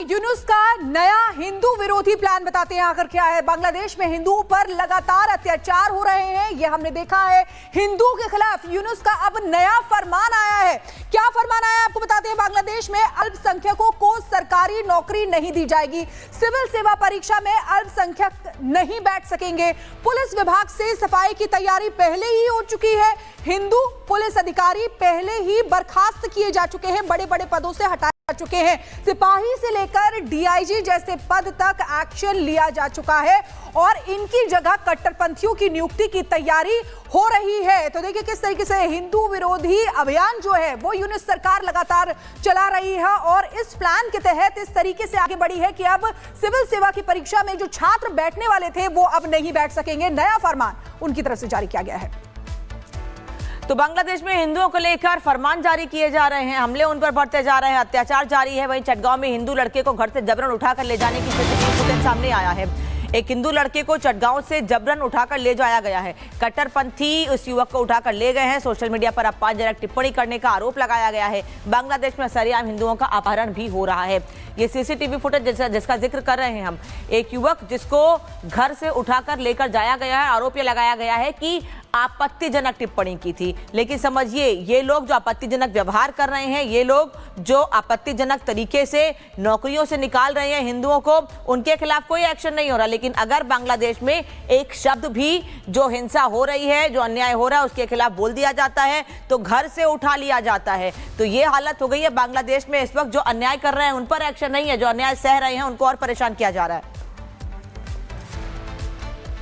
यूनुस का नया हिंदू विरोधी प्लान बताते हैं आखिर क्या है। बांग्लादेश में हिंदुओं पर लगातार अत्याचार हो रहे हैं, ये हमने देखा है। हिंदू के खिलाफ यूनुस का अब नया फरमान आया है। क्या फरमान आया है आपको बताते हैं। बांग्लादेश में अल्पसंख्यकों को सरकारी नौकरी नहीं दी जाएगी। सिविल सेवा परीक्षा में अल्पसंख्यक नहीं बैठ सकेंगे। पुलिस विभाग से सफाई की तैयारी पहले ही हो चुकी है। हिंदू पुलिस अधिकारी पहले ही बर्खास्त किए जा चुके हैं, बड़े बड़े पदों से हटाए जा चुके हैं। सिपाही से लेकर डीआईजी जैसे पद तक एक्शन लिया जा चुका है और इनकी जगह कट्टरपंथियों की नियुक्ति की तैयारी हो रही है। तो देखिए किस तरीके से हिंदू विरोधी अभियान जो है वो यूनुस सरकार लगातार चला रही है और इस प्लान के तहत इस तरीके से आगे बढ़ी है कि अब सिविल सेवा की परीक्षा में जो छात्र बैठने वाले थे वो अब नहीं बैठ सकेंगे। नया फरमान उनकी तरफ से जारी किया गया है। तो बांग्लादेश में हिंदुओं को लेकर फरमान जारी किए जा रहे हैं, हमले उन पर बढ़ते जा रहे हैं, अत्याचार जारी है। वहीं चटगांव में हिंदू लड़के को घर से जबरन उठाकर ले जाने की सीसीटीवी फुटेज सामने आया है। एक हिंदू लड़के को चटगांव से जबरन उठाकर ले जाया गया है। कट्टरपंथी उस युवक को उठाकर ले गए हैं। सोशल मीडिया पर अपमानजनक टिप्पणी करने का आरोप लगाया गया है। बांग्लादेश में सरेआम हिंदुओं का अपहरण भी हो रहा है। ये सीसीटीवी फुटेज जिसका जिक्र कर रहे हैं हम, एक युवक जिसको घर से उठाकर लेकर जाया गया है, आरोप ये लगाया गया है कि आपत्तिजनक टिप्पणी की थी। लेकिन समझिए, ये लोग जो आपत्तिजनक व्यवहार कर रहे हैं, ये लोग जो आपत्तिजनक तरीके से नौकरियों से निकाल रहे हैं हिंदुओं को, उनके खिलाफ कोई एक्शन नहीं हो रहा। लेकिन अगर बांग्लादेश में एक शब्द भी जो हिंसा हो रही है, जो अन्याय हो रहा है, उसके खिलाफ बोल दिया जाता है तो घर से उठा लिया जाता है। तो ये हालत हो गई है बांग्लादेश में इस वक्त। जो अन्याय कर रहे हैं उन पर एक्शन नहीं है, जो अन्याय सह रहे हैं उनको और परेशान किया जा रहा है।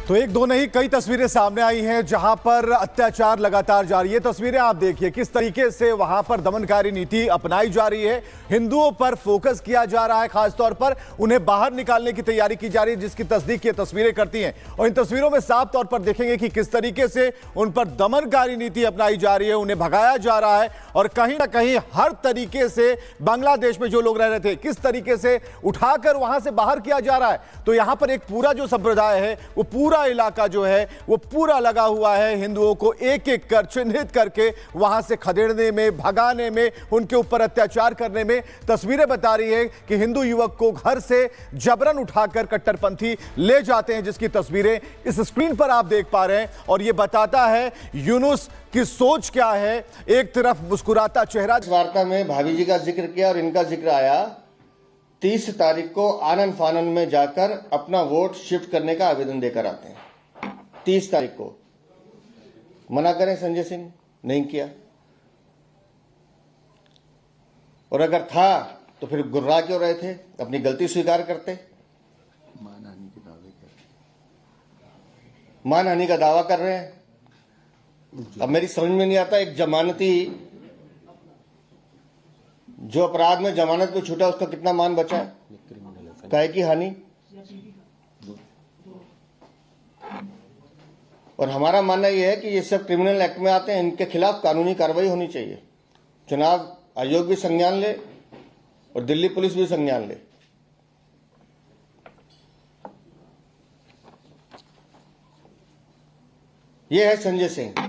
तो एक दो नहीं, कई तस्वीरें सामने आई हैं जहां पर अत्याचार लगातार जारी है। तस्वीरें आप देखिए किस तरीके से वहां पर दमनकारी नीति अपनाई जा रही है। हिंदुओं पर फोकस किया जा रहा है, खासतौर पर उन्हें बाहर निकालने की तैयारी की जा रही है, जिसकी तस्दीक ये तस्वीरें करती हैं। और इन तस्वीरों में साफ तौर पर देखेंगे कि किस तरीके से उन पर दमनकारी नीति अपनाई जा रही है, उन्हें भगाया जा रहा है और कहीं ना कहीं हर तरीके से बांग्लादेश में जो लोग रह रहे थे किस तरीके से उठाकर वहां से बाहर किया जा रहा है। तो यहां पर एक पूरा जो संप्रदाय है, वो पूरा इलाका जो है वो पूरा लगा हुआ है हिंदुओं को एक एक कर चिन्हित करके वहां से खदेड़ने में, भगाने में, उनके ऊपर अत्याचार करने में। तस्वीरें बता रही है कि हिंदू युवक को घर से जबरन उठाकर कट्टरपंथी ले जाते हैं, जिसकी तस्वीरें इस स्क्रीन पर आप देख पा रहे हैं। और यह बताता है यूनुस की सोच क्या है। एक तरफ मुस्कुराता चेहरा। इस वार्ता में भाभी जी का जिक्र किया और इनका जिक्र आया 30 तारीख को आनंद फानंद में जाकर अपना वोट शिफ्ट करने का आवेदन देकर आते हैं। 30 तारीख को मना करें संजय सिंह, नहीं किया। और अगर था तो फिर गुर्रा क्यों रहे थे, अपनी गलती स्वीकार करते। मानहानि का दावा कर रहे हैं। अब मेरी समझ में नहीं आता, एक जमानती जो अपराध में जमानत पे छूटा उसका कितना मान बचा है, काहे की हानि। और हमारा मानना यह है कि ये सब क्रिमिनल एक्ट में आते हैं, इनके खिलाफ कानूनी कार्रवाई होनी चाहिए। चुनाव आयोग भी संज्ञान ले और दिल्ली पुलिस भी संज्ञान ले। ये है संजय सिंह।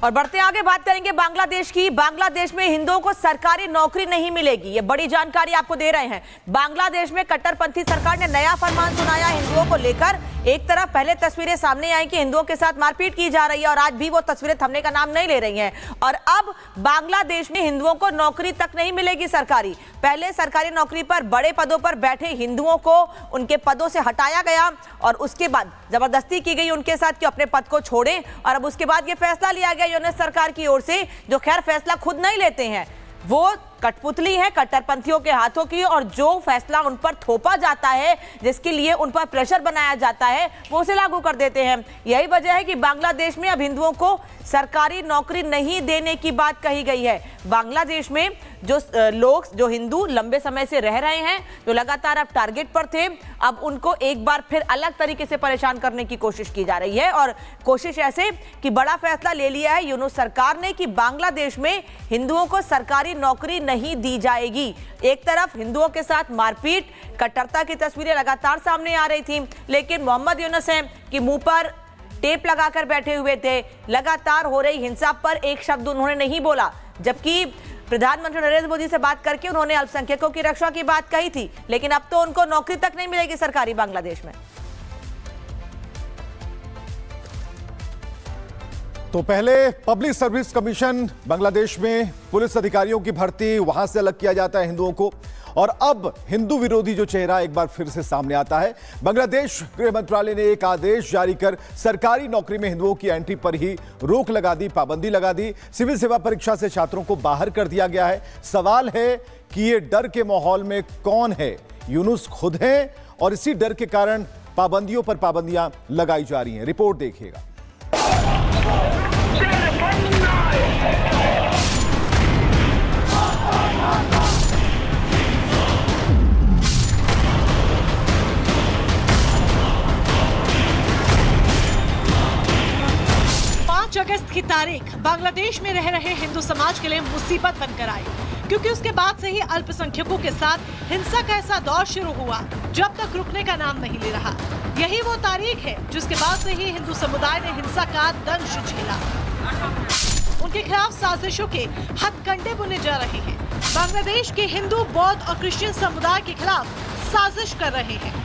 और बढ़ते आगे बात करेंगे बांग्लादेश की। बांग्लादेश में हिंदुओं को सरकारी नौकरी नहीं मिलेगी, ये बड़ी जानकारी आपको दे रहे हैं। बांग्लादेश में कट्टरपंथी सरकार ने नया फरमान सुनाया हिंदुओं को लेकर। एक तरफ पहले तस्वीरें सामने आई कि हिंदुओं के साथ मारपीट की जा रही है और आज भी वो तस्वीरें थमने का नाम नहीं ले रही हैं। और अब बांग्लादेश में हिंदुओं को नौकरी तक नहीं मिलेगी सरकारी। पहले सरकारी नौकरी पर बड़े पदों पर बैठे हिंदुओं को उनके पदों से हटाया गया और उसके बाद जबरदस्ती की गई उनके साथ कि अपने पद को छोड़ें। और अब उसके बाद ये फैसला लिया गया यूनुस सरकार की ओर से, जो खैर फैसला खुद नहीं लेते हैं, वो कठपुतली है कट्टरपंथियों के हाथों की। और जो फैसला उन पर थोपा जाता है, जिसके लिए उन पर प्रेशर बनाया जाता है, वो उसे लागू कर देते हैं। यही वजह है कि बांग्लादेश में अब हिंदुओं को सरकारी नौकरी नहीं देने की बात कही गई है। बांग्लादेश में लोग जो हिंदू लंबे समय से रह रहे हैं, जो लगातार अब टारगेट पर थे, अब उनको एक बार फिर अलग तरीके से परेशान करने की कोशिश की जा रही है। और कोशिश ऐसे कि बड़ा फैसला ले लिया है यूनुस सरकार ने कि बांग्लादेश में हिंदुओं को सरकारी नौकरी नहीं दी जाएगी। एक तरफ हिंदुओं के साथ मारपीट, कट्टरता की तस्वीरें लगातार सामने आ रही थी, लेकिन मोहम्मद यूनुस हैं कि मुंह पर टेप लगाकर बैठे हुए थे। लगातार हो रही हिंसा पर एक शब्द उन्होंने नहीं बोला, जबकि प्रधानमंत्री नरेंद्र मोदी से बात करके उन्होंने अल्पसंख्यकों की रक्षा की बात कही थी, लेकिन अब तो उनको नौकरी तक नहीं मिलेगी सरकारी बांग्लादेश में। तो पहले पब्लिक सर्विस कमीशन बांग्लादेश में पुलिस अधिकारियों की भर्ती, वहां से अलग किया जाता है हिंदुओं को, और अब हिंदू विरोधी जो चेहरा एक बार फिर से सामने आता है। बांग्लादेश गृह मंत्रालय ने एक आदेश जारी कर सरकारी नौकरी में हिंदुओं की एंट्री पर ही रोक लगा दी, पाबंदी लगा दी। सिविल सेवा परीक्षा से छात्रों को बाहर कर दिया गया है। सवाल है कि ये डर के माहौल में कौन है? यूनुस खुद हैं, और इसी डर के कारण पाबंदियों पर पाबंदियां लगाई जा रही हैं। रिपोर्ट देखिएगा। अगस्त की तारीख बांग्लादेश में रह रहे हिंदू समाज के लिए मुसीबत बनकर आई, क्योंकि उसके बाद से ही अल्पसंख्यकों के साथ हिंसा का ऐसा दौर शुरू हुआ जो अब तक रुकने का नाम नहीं ले रहा। यही वो तारीख है जिसके बाद से ही हिंदू समुदाय ने हिंसा का दंश झेला। उनके खिलाफ साजिशों के हथकंडे बुने जा रहे हैं। बांग्लादेश के हिंदू, बौद्ध और क्रिश्चियन समुदाय के खिलाफ साजिश कर रहे हैं।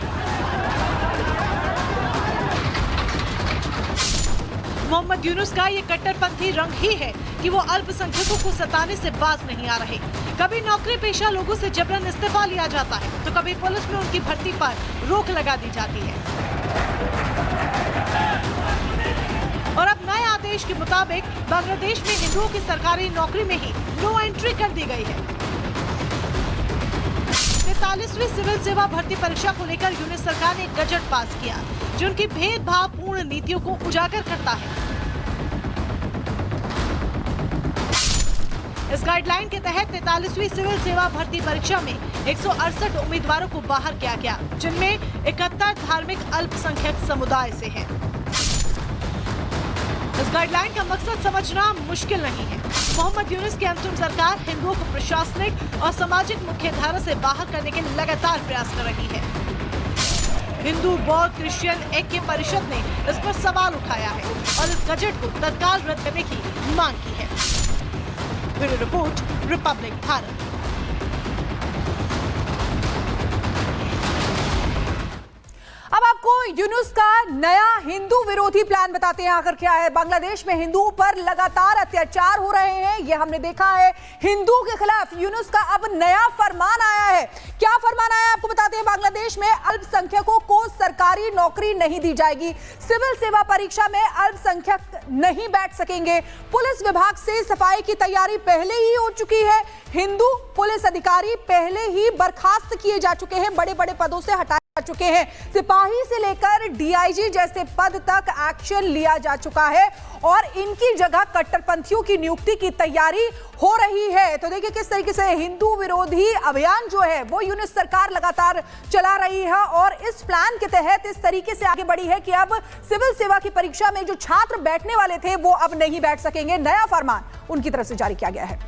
मोहम्मद यूनुस का ये कट्टरपंथी रंग ही है कि वो अल्पसंख्यकों को सताने से बाज नहीं आ रहे। कभी नौकरी पेशा लोगों से जबरन इस्तीफा लिया जाता है, तो कभी पुलिस में उनकी भर्ती पर रोक लगा दी जाती है। और अब नए आदेश के मुताबिक बांग्लादेश में हिंदुओं की सरकारी नौकरी में ही नो एंट्री कर दी गई है। 43वीं सिविल सेवा भर्ती परीक्षा को लेकर यूनुस सरकार ने एक गजट पास किया जो उनकी भेदभावपूर्ण नीतियों को उजागर करता है। इस गाइडलाइन के तहत 43वीं सिविल सेवा भर्ती परीक्षा में 168 उम्मीदवारों को बाहर किया गया, जिनमें 71 धार्मिक अल्पसंख्यक समुदाय से हैं। इस गाइडलाइन का मकसद समझना मुश्किल नहीं है। मोहम्मद यूनुस की अंतिम सरकार हिंदुओं को प्रशासनिक और सामाजिक मुख्यधारा से बाहर करने के लगातार प्रयास कर रही है। हिंदू, बौद्ध, क्रिश्चियन ऐक्य परिषद ने इस पर सवाल उठाया है और इस बजट को तत्काल रद्द करने की मांग की है। Bureau report, Republic Bharat. अब आपको यूनुस का नया हिंदू विरोधी प्लान बताते हैं आखिर क्या है। बांग्लादेश में हिंदुओं पर लगातार अत्याचार हो रहे हैं, ये हमने देखा है। हिंदू के खिलाफ यूनुस का अब नया फरमान आया है। क्या फरमान आया है आपको बताते हैं। बांग्लादेश में अल्पसंख्यकों को सरकारी नौकरी नहीं दी जाएगी। सिविल सेवा परीक्षा में अल्पसंख्यक नहीं बैठ सकेंगे। पुलिस विभाग से सफाई की तैयारी पहले ही हो चुकी है। हिंदू पुलिस अधिकारी पहले ही बर्खास्त किए जा चुके हैं, बड़े बड़े पदों से हटाए जा चुके हैं। सिपाही से लेकर डीआईजी जैसे पद तक एक्शन लिया जा चुका है और इनकी जगह कट्टरपंथियों की नियुक्ति की तैयारी हो रही है। तो देखिए किस तरीके से हिंदू विरोधी अभियान जो है वो यूनुस सरकार लगातार चला रही है और इस प्लान के तहत इस तरीके से आगे बढ़ी है कि अब सिविल सेवा की परीक्षा में जो छात्र बैठने वाले थे वो अब नहीं बैठ सकेंगे। नया फरमान उनकी तरफ से जारी किया गया है।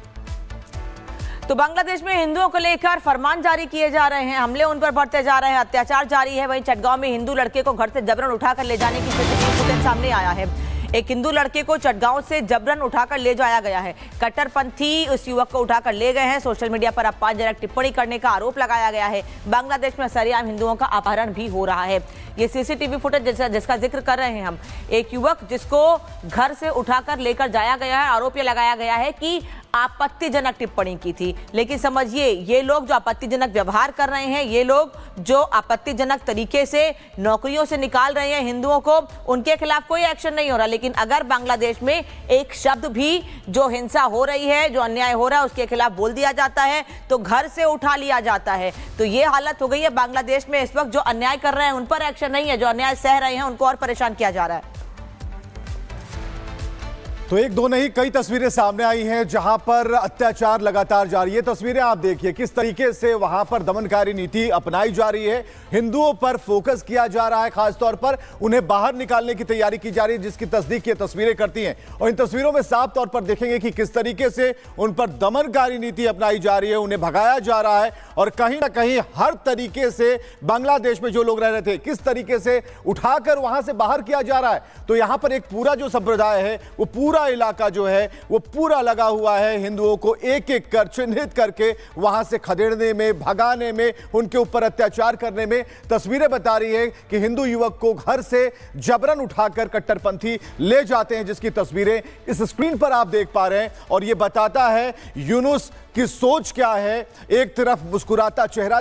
तो बांग्लादेश में हिंदुओं को लेकर फरमान जारी किए जा रहे हैं, हमले उन पर बढ़ते जा रहे हैं, अत्याचार जारी है। वहीं चटगांव में हिंदू लड़के को घर से जबरन उठाकर ले जाने की सीसीटीवी फुटेज सामने आया है। एक हिंदू लड़के को चटगांव से जबरन उठाकर ले जाया गया है। कट्टरपंथी उस युवक को उठाकर ले गए हैं। सोशल मीडिया पर अपमानजनक टिप्पणी करने का आरोप लगाया गया है। बांग्लादेश में सरेआम हिंदुओं का अपहरण भी हो रहा है। ये सीसीटीवी फुटेज जिसका जिक्र कर रहे हैं हम, एक युवक जिसको घर से उठाकर लेकर जाया गया है, आरोप ये लगाया गया है कि आपत्तिजनक टिप्पणी की थी। लेकिन समझिए, ये लोग जो आपत्तिजनक व्यवहार कर रहे हैं, ये लोग जो आपत्तिजनक तरीके से नौकरियों से निकाल रहे हैं हिंदुओं को, उनके खिलाफ कोई एक्शन नहीं हो रहा। लेकिन अगर बांग्लादेश में एक शब्द भी जो हिंसा हो रही है, जो अन्याय हो रहा है, उसके खिलाफ बोल दिया जाता है तो घर से उठा लिया जाता है। तो ये हालत हो गई है बांग्लादेश में इस वक्त। जो अन्याय कर रहे हैं उन पर एक्शन नहीं है, जो अन्याय सह रहे हैं उनको और परेशान किया जा रहा है। तो एक दो नहीं कई तस्वीरें सामने आई हैं जहां पर अत्याचार लगातार जारी है। तस्वीरें आप देखिए किस तरीके से वहां पर दमनकारी नीति अपनाई जा रही है। हिंदुओं पर फोकस किया जा रहा है, खासतौर पर उन्हें बाहर निकालने की तैयारी की जा रही है, जिसकी तस्दीक ये तस्वीरें करती हैं। और इन तस्वीरों में साफ तौर पर देखेंगे कि किस तरीके से उन पर दमनकारी नीति अपनाई जा रही है, उन्हें भगाया जा रहा है और कहीं ना कहीं हर तरीके से बांग्लादेश में जो लोग रह रहे थे किस तरीके से उठाकर वहां से बाहर किया जा रहा है। तो यहां पर एक पूरा जो संप्रदाय है, वो पूरा इलाका जो है वो पूरा लगा हुआ है हिंदुओं को एक एक कर चिन्हित करके वहां से खदेड़ने में, भगाने में, उनके ऊपर अत्याचार करने में। तस्वीरें बता रही है कि हिंदू युवक को घर से जबरन उठाकर कट्टरपंथी ले जाते हैं, जिसकी तस्वीरें इस स्क्रीन पर आप देख पा रहे हैं। और यह बताता है यूनुस की सोच क्या है। एक तरफ मुस्कुराता चेहरा